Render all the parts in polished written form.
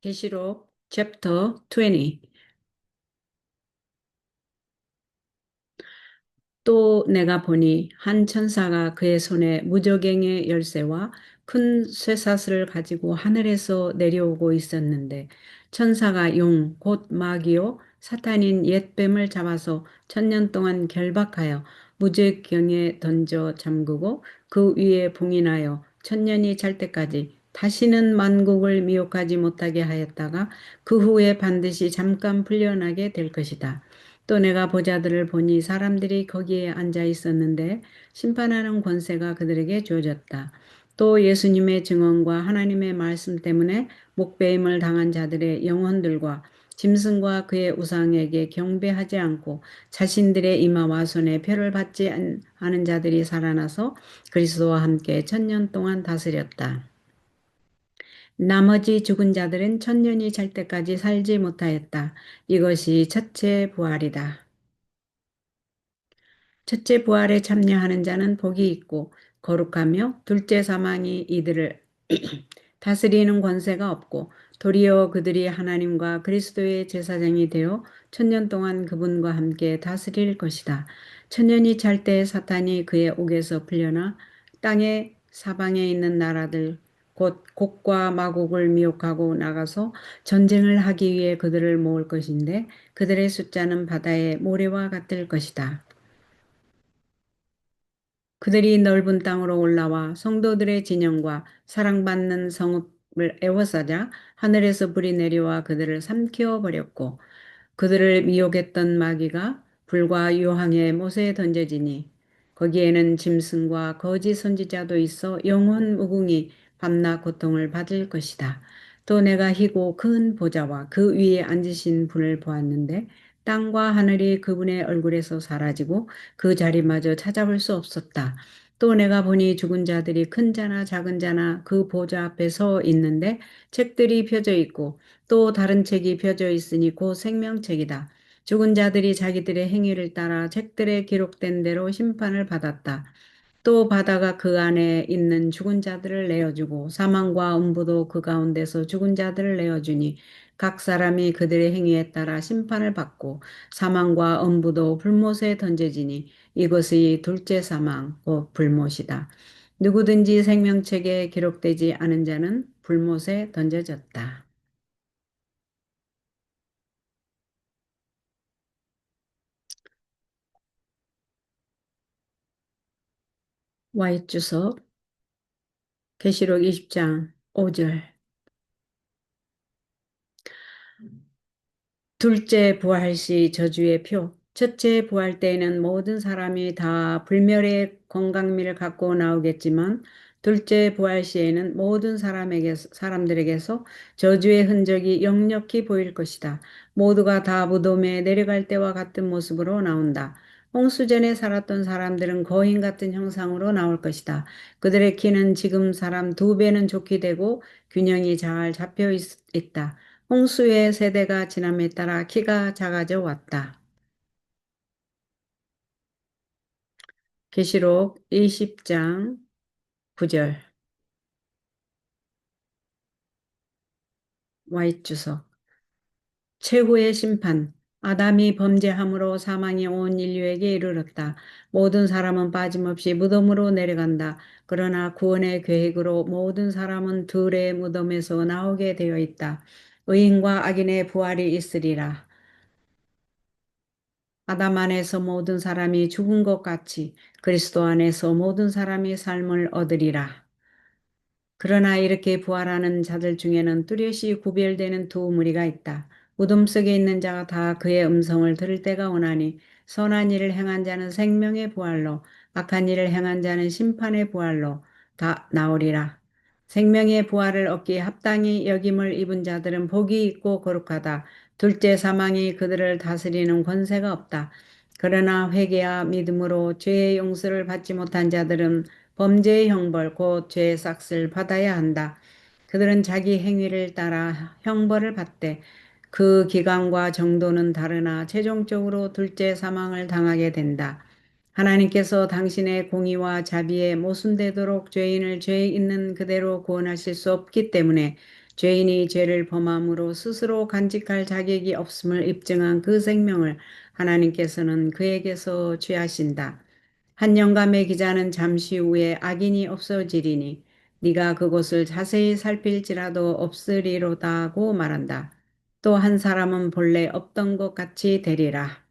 계시록 챕터 20. 또 내가 보니 한 천사가 그의 손에 무저갱의 열쇠와 큰 쇠사슬을 가지고 하늘에서 내려오고 있었는데, 천사가 용 곧 마귀요 사탄인 옛뱀을 잡아서 1000년 동안 결박하여 무저갱에 던져 잠그고 그 위에 봉인하여 1000년이 찰 때까지 다시는 만국을 미혹하지 못하게 하였다가 그 후에 반드시 잠깐 풀려나게 될 것이다. 또 내가 보자들을 보니 사람들이 거기에 앉아 있었는데 심판하는 권세가 그들에게 주어졌다. 또 예수님의 증언과 하나님의 말씀 때문에 목배임을 당한 자들의 영혼들과 짐승과 그의 우상에게 경배하지 않고 자신들의 이마와 손에 표를 받지 않은 자들이 살아나서 그리스도와 함께 1000년 동안 다스렸다. 나머지 죽은 자들은 1000년이 찰 때까지 살지 못하였다. 이것이 첫째 부활이다. 첫째 부활에 참여하는 자는 복이 있고 거룩하며, 둘째 사망이 이들을 다스리는 권세가 없고, 도리어 그들이 하나님과 그리스도의 제사장이 되어 1000년 동안 그분과 함께 다스릴 것이다. 1000년이 찰 때 사탄이 그의 옥에서 풀려나 땅의 사방에 있는 나라들 곧 곡과 마곡을 미혹하고 나가서 전쟁을 하기 위해 그들을 모을 것인데, 그들의 숫자는 바다의 모래와 같을 것이다. 그들이 넓은 땅으로 올라와 성도들의 진영과 사랑받는 성읍을 에워싸자 하늘에서 불이 내려와 그들을 삼키어 버렸고, 그들을 미혹했던 마귀가 불과 유황의 못에 던져지니 거기에는 짐승과 거짓 선지자도 있어 영원 무궁히 밤낮 고통을 받을 것이다. 또 내가 희고 큰 보좌와 그 위에 앉으신 분을 보았는데, 땅과 하늘이 그분의 얼굴에서 사라지고 그 자리마저 찾아볼 수 없었다. 또 내가 보니 죽은 자들이 큰 자나 작은 자나 그 보좌 앞에 서 있는데, 책들이 펴져 있고 또 다른 책이 펴져 있으니 곧 생명책이다. 죽은 자들이 자기들의 행위를 따라 책들에 기록된 대로 심판을 받았다. 또 바다가 그 안에 있는 죽은 자들을 내어주고 사망과 음부도 그 가운데서 죽은 자들을 내어주니, 각 사람이 그들의 행위에 따라 심판을 받고 사망과 음부도 불못에 던져지니 이것이 둘째 사망 곧 불못이다. 누구든지 생명책에 기록되지 않은 자는 불못에 던져졌다. 와이 주석 계시록 20장 5절. 둘째 부활 시 저주의 표. 첫째 부활 때에는 모든 사람이 다 불멸의 건강미를 갖고 나오겠지만, 둘째 부활 시에는 모든 사람들에게서 저주의 흔적이 역력히 보일 것이다. 모두가 다 무덤에 내려갈 때와 같은 모습으로 나온다. 홍수전에 살았던 사람들은 거인 같은 형상으로 나올 것이다. 그들의 키는 지금 사람 2배는 좋게 되고 균형이 잘 잡혀 있다. 홍수의 세대가 지남에 따라 키가 작아져 왔다. 계시록 20장 9절. Y주석. 최후의 심판. 아담이 범죄함으로 사망이 온 인류에게 이르렀다. 모든 사람은 빠짐없이 무덤으로 내려간다. 그러나 구원의 계획으로 모든 사람은 둘의 무덤에서 나오게 되어 있다. 의인과 악인의 부활이 있으리라. 아담 안에서 모든 사람이 죽은 것 같이 그리스도 안에서 모든 사람이 삶을 얻으리라. 그러나 이렇게 부활하는 자들 중에는 뚜렷이 구별되는 두 무리가 있다. 무덤 속에 있는 자가 다 그의 음성을 들을 때가 오나니, 선한 일을 행한 자는 생명의 부활로, 악한 일을 행한 자는 심판의 부활로 다 나오리라. 생명의 부활을 얻기에 합당히 여김을 입은 자들은 복이 있고 거룩하다. 둘째 사망이 그들을 다스리는 권세가 없다. 그러나 회개와 믿음으로 죄의 용서를 받지 못한 자들은 범죄의 형벌 곧 죄의 삭슬 받아야 한다. 그들은 자기 행위를 따라 형벌을 받되 그 기간과 정도는 다르나 최종적으로 둘째 사망을 당하게 된다. 하나님께서 당신의 공의와 자비에 모순되도록 죄인을 죄 있는 그대로 구원하실 수 없기 때문에 죄인이 죄를 범함으로 스스로 간직할 자격이 없음을 입증한 그 생명을 하나님께서는 그에게서 취하신다. 한 영감의 기자는 잠시 후에 악인이 없어지리니 네가 그곳을 자세히 살필지라도 없으리로다고 말한다. 또 한 사람은 본래 없던 것 같이 되리라.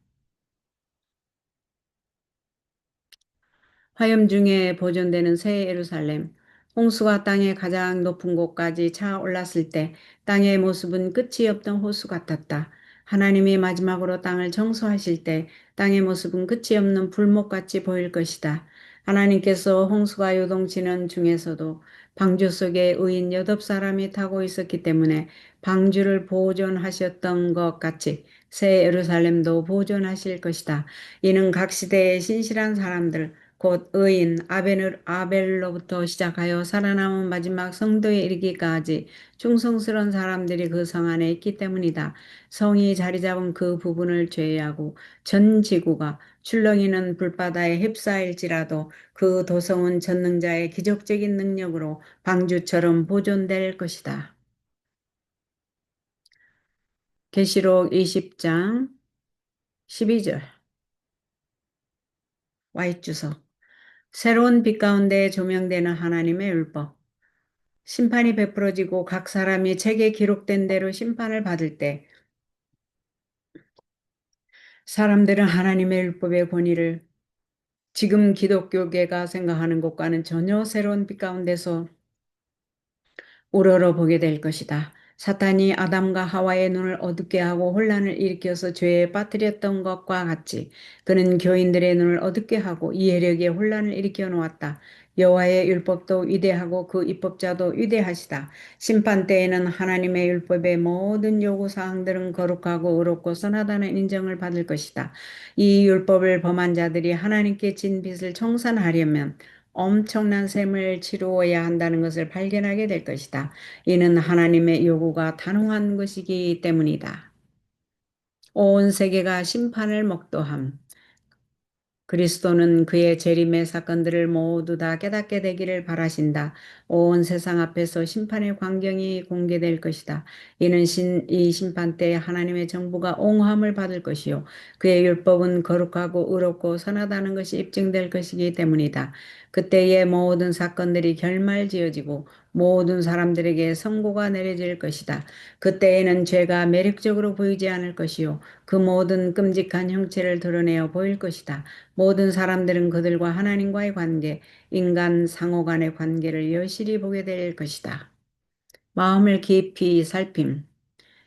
화염 중에 보존되는 새 예루살렘. 홍수가 땅의 가장 높은 곳까지 차올랐을 때 땅의 모습은 끝이 없던 호수 같았다. 하나님이 마지막으로 땅을 청소하실 때 땅의 모습은 끝이 없는 불목같이 보일 것이다. 하나님께서 홍수가 요동치는 중에서도 방주 속에 의인 8사람이 타고 있었기 때문에 방주를 보존하셨던 것 같이 새 예루살렘도 보존하실 것이다. 이는 각 시대의 신실한 사람들, 곧 의인 아벨로부터 시작하여 살아남은 마지막 성도에 이르기까지 충성스러운 사람들이 그 성 안에 있기 때문이다. 성이 자리 잡은 그 부분을 제외하고 전 지구가 출렁이는 불바다에 휩싸일지라도 그 도성은 전능자의 기적적인 능력으로 방주처럼 보존될 것이다. 계시록 20장 12절 Y주석 새로운 빛 가운데 조명되는 하나님의 율법. 심판이 베풀어지고 각 사람이 책에 기록된 대로 심판을 받을 때 사람들은 하나님의 율법의 권위를 지금 기독교계가 생각하는 것과는 전혀 새로운 빛 가운데서 우러러 보게 될 것이다. 사탄이 아담과 하와의 눈을 어둡게 하고 혼란을 일으켜서 죄에 빠뜨렸던 것과 같이 그는 교인들의 눈을 어둡게 하고 이해력에 혼란을 일으켜 놓았다. 여호와의 율법도 위대하고 그 입법자도 위대하시다. 심판 때에는 하나님의 율법의 모든 요구 사항들은 거룩하고 의롭고 선하다는 인정을 받을 것이다. 이 율법을 범한 자들이 하나님께 진 빚을 청산하려면 엄청난 셈을 치루어야 한다는 것을 발견하게 될 것이다. 이는 하나님의 요구가 단호한 것이기 때문이다. 온 세계가 심판을 목도함. 그리스도는 그의 재림의 사건들을 모두 다 깨닫게 되기를 바라신다. 온 세상 앞에서 심판의 광경이 공개될 것이다. 이는 이 심판 때 하나님의 정부가 옹호함을 받을 것이요. 그의 율법은 거룩하고 의롭고 선하다는 것이 입증될 것이기 때문이다. 그때의 모든 사건들이 결말지어지고 모든 사람들에게 선고가 내려질 것이다. 그때에는 죄가 매력적으로 보이지 않을 것이요. 그 모든 끔찍한 형체를 드러내어 보일 것이다. 모든 사람들은 그들과 하나님과의 관계, 인간 상호 간의 관계를 여실히 보게 될 것이다. 마음을 깊이 살핌.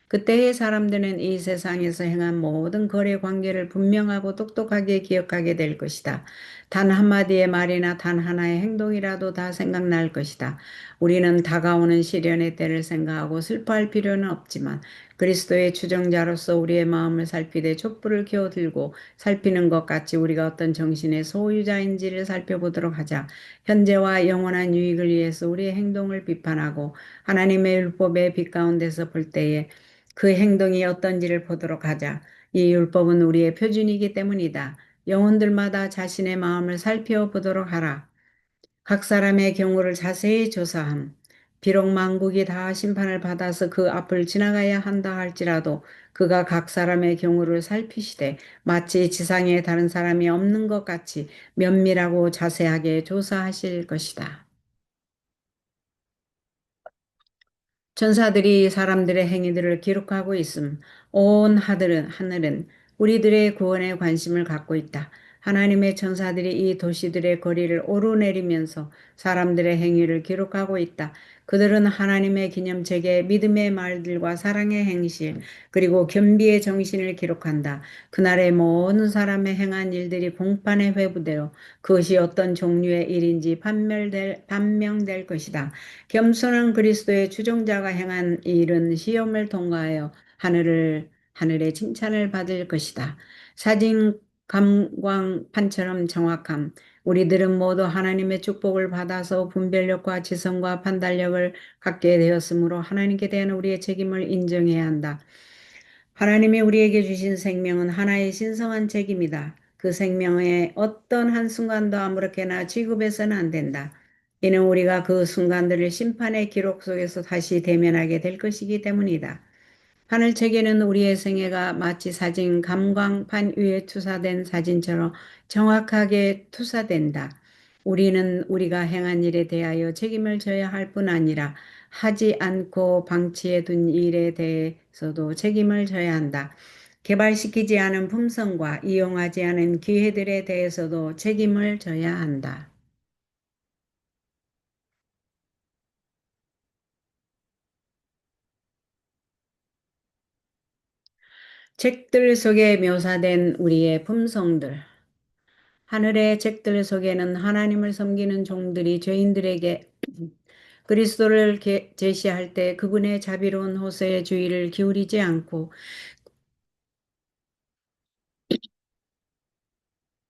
그때의 사람들은 이 세상에서 행한 모든 거래 관계를 분명하고 똑똑하게 기억하게 될 것이다. 단 한마디의 말이나 단 하나의 행동이라도 다 생각날 것이다. 우리는 다가오는 시련의 때를 생각하고 슬퍼할 필요는 없지만 그리스도의 추종자로서 우리의 마음을 살피되 촛불을 켜들고 살피는 것 같이 우리가 어떤 정신의 소유자인지를 살펴보도록 하자. 현재와 영원한 유익을 위해서 우리의 행동을 비판하고 하나님의 율법의 빛 가운데서 볼 때에 그 행동이 어떤지를 보도록 하자. 이 율법은 우리의 표준이기 때문이다. 영혼들마다 자신의 마음을 살펴보도록 하라. 각 사람의 경우를 자세히 조사함. 비록 만국이 다 심판을 받아서 그 앞을 지나가야 한다 할지라도 그가 각 사람의 경우를 살피시되 마치 지상에 다른 사람이 없는 것 같이 면밀하고 자세하게 조사하실 것이다. 천사들이 사람들의 행위들을 기록하고 있음. 온 하늘은 우리들의 구원에 관심을 갖고 있다. 하나님의 천사들이 이 도시들의 거리를 오르내리면서 사람들의 행위를 기록하고 있다. 그들은 하나님의 기념책에 믿음의 말들과 사랑의 행실, 그리고 겸비의 정신을 기록한다. 그날의 모든 사람의 행한 일들이 공판에 회부되어 그것이 어떤 종류의 일인지 판명될 것이다. 겸손한 그리스도의 추종자가 행한 일은 시험을 통과하여 하늘의 칭찬을 받을 것이다. 사진 감광판처럼 정확함. 우리들은 모두 하나님의 축복을 받아서 분별력과 지성과 판단력을 갖게 되었으므로 하나님께 대한 우리의 책임을 인정해야 한다. 하나님이 우리에게 주신 생명은 하나의 신성한 책임이다. 그 생명의 어떤 한순간도 아무렇게나 취급해서는 안 된다. 이는 우리가 그 순간들을 심판의 기록 속에서 다시 대면하게 될 것이기 때문이다. 하늘책에는 우리의 생애가 마치 사진 감광판 위에 투사된 사진처럼 정확하게 투사된다. 우리는 우리가 행한 일에 대하여 책임을 져야 할 뿐 아니라 하지 않고 방치해 둔 일에 대해서도 책임을 져야 한다. 개발시키지 않은 품성과 이용하지 않은 기회들에 대해서도 책임을 져야 한다. 책들 속에 묘사된 우리의 품성들. 하늘의 책들 속에는 하나님을 섬기는 종들이 죄인들에게 그리스도를 제시할 때 그분의 자비로운 호소에 주의를 기울이지 않고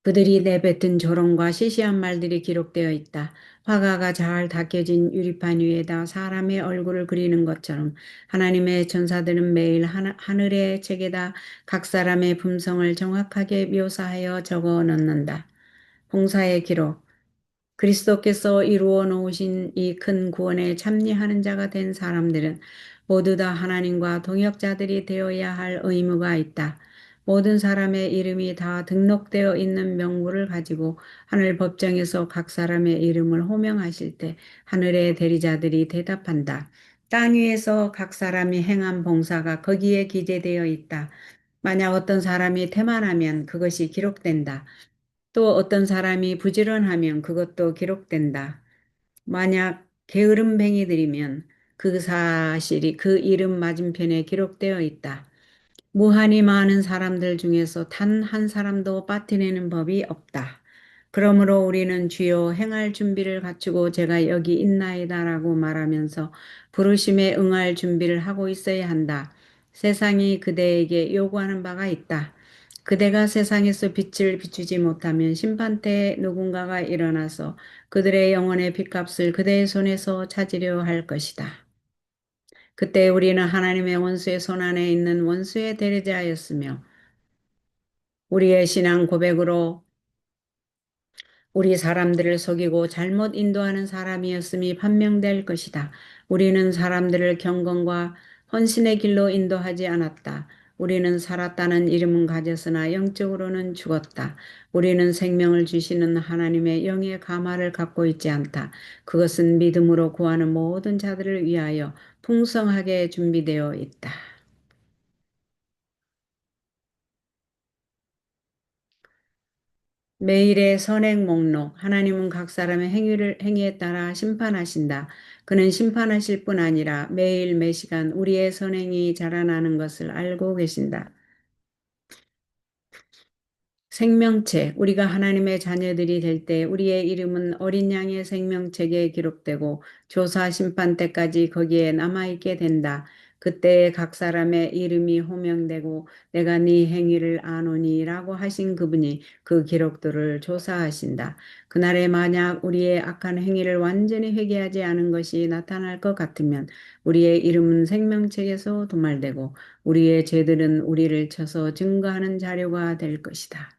그들이 내뱉은 조롱과 시시한 말들이 기록되어 있다. 화가가 잘 닦여진 유리판 위에다 사람의 얼굴을 그리는 것처럼 하나님의 천사들은 매일 하늘의 책에다 각 사람의 품성을 정확하게 묘사하여 적어 넣는다. 봉사의 기록. 그리스도께서 이루어 놓으신 이 큰 구원에 참여하는 자가 된 사람들은 모두 다 하나님과 동역자들이 되어야 할 의무가 있다. 모든 사람의 이름이 다 등록되어 있는 명부를 가지고 하늘 법정에서 각 사람의 이름을 호명하실 때 하늘의 대리자들이 대답한다. 땅 위에서 각 사람이 행한 봉사가 거기에 기재되어 있다. 만약 어떤 사람이 태만하면 그것이 기록된다. 또 어떤 사람이 부지런하면 그것도 기록된다. 만약 게으름뱅이들이면 그 사실이 그 이름 맞은편에 기록되어 있다. 무한히 많은 사람들 중에서 단 한 사람도 빠뜨리는 법이 없다. 그러므로 우리는 주여 행할 준비를 갖추고 제가 여기 있나이다라고 말하면서 부르심에 응할 준비를 하고 있어야 한다. 세상이 그대에게 요구하는 바가 있다. 그대가 세상에서 빛을 비추지 못하면 심판 때에 누군가가 일어나서 그들의 영혼의 핏값을 그대의 손에서 찾으려 할 것이다. 그때 우리는 하나님의 원수의 손 안에 있는 원수의 대리자였으며 우리의 신앙 고백으로 우리 사람들을 속이고 잘못 인도하는 사람이었음이 판명될 것이다. 우리는 사람들을 경건과 헌신의 길로 인도하지 않았다. 우리는 살았다는 이름은 가졌으나 영적으로는 죽었다. 우리는 생명을 주시는 하나님의 영의 가마를 갖고 있지 않다. 그것은 믿음으로 구하는 모든 자들을 위하여 풍성하게 준비되어 있다. 매일의 선행 목록. 하나님은 각 사람의 행위에 따라 심판하신다. 그는 심판하실 뿐 아니라 매일 매시간 우리의 선행이 자라나는 것을 알고 계신다. 생명책. 우리가 하나님의 자녀들이 될 때 우리의 이름은 어린 양의 생명책에 기록되고 조사 심판 때까지 거기에 남아있게 된다. 그때 각 사람의 이름이 호명되고 내가 네 행위를 아노니라고 하신 그분이 그 기록들을 조사하신다. 그날에 만약 우리의 악한 행위를 완전히 회개하지 않은 것이 나타날 것 같으면 우리의 이름은 생명책에서 도말되고 우리의 죄들은 우리를 쳐서 증거하는 자료가 될 것이다.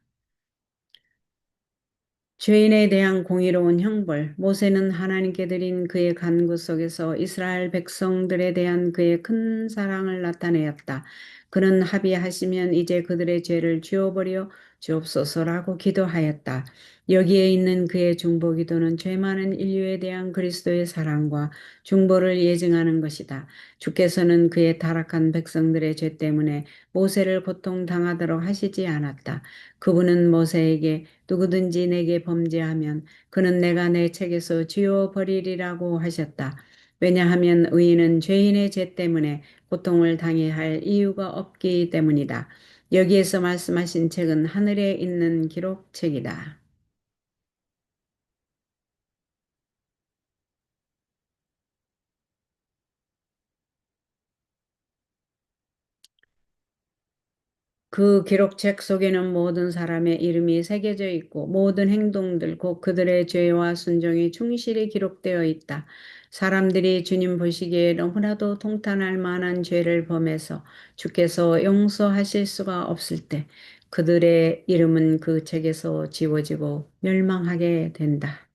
죄인에 대한 공의로운 형벌. 모세는 하나님께 드린 그의 간구 속에서 이스라엘 백성들에 대한 그의 큰 사랑을 나타내었다. 그는 합의하시면 이제 그들의 죄를 지워버려 주옵소서라고 기도하였다. 여기에 있는 그의 중보 기도는 죄 많은 인류에 대한 그리스도의 사랑과 중보를 예증하는 것이다. 주께서는 그의 타락한 백성들의 죄 때문에 모세를 고통당하도록 하시지 않았다. 그분은 모세에게 누구든지 내게 범죄하면 그는 내가 내 책에서 지워버리리라고 하셨다. 왜냐하면 의인은 죄인의 죄 때문에 고통을 당해야 할 이유가 없기 때문이다. 여기에서 말씀하신 책은 하늘에 있는 기록책이다. 그 기록책 속에는 모든 사람의 이름이 새겨져 있고 모든 행동들 곧 그들의 죄와 순종이 충실히 기록되어 있다. 사람들이 주님 보시기에 너무나도 통탄할 만한 죄를 범해서 주께서 용서하실 수가 없을 때 그들의 이름은 그 책에서 지워지고 멸망하게 된다.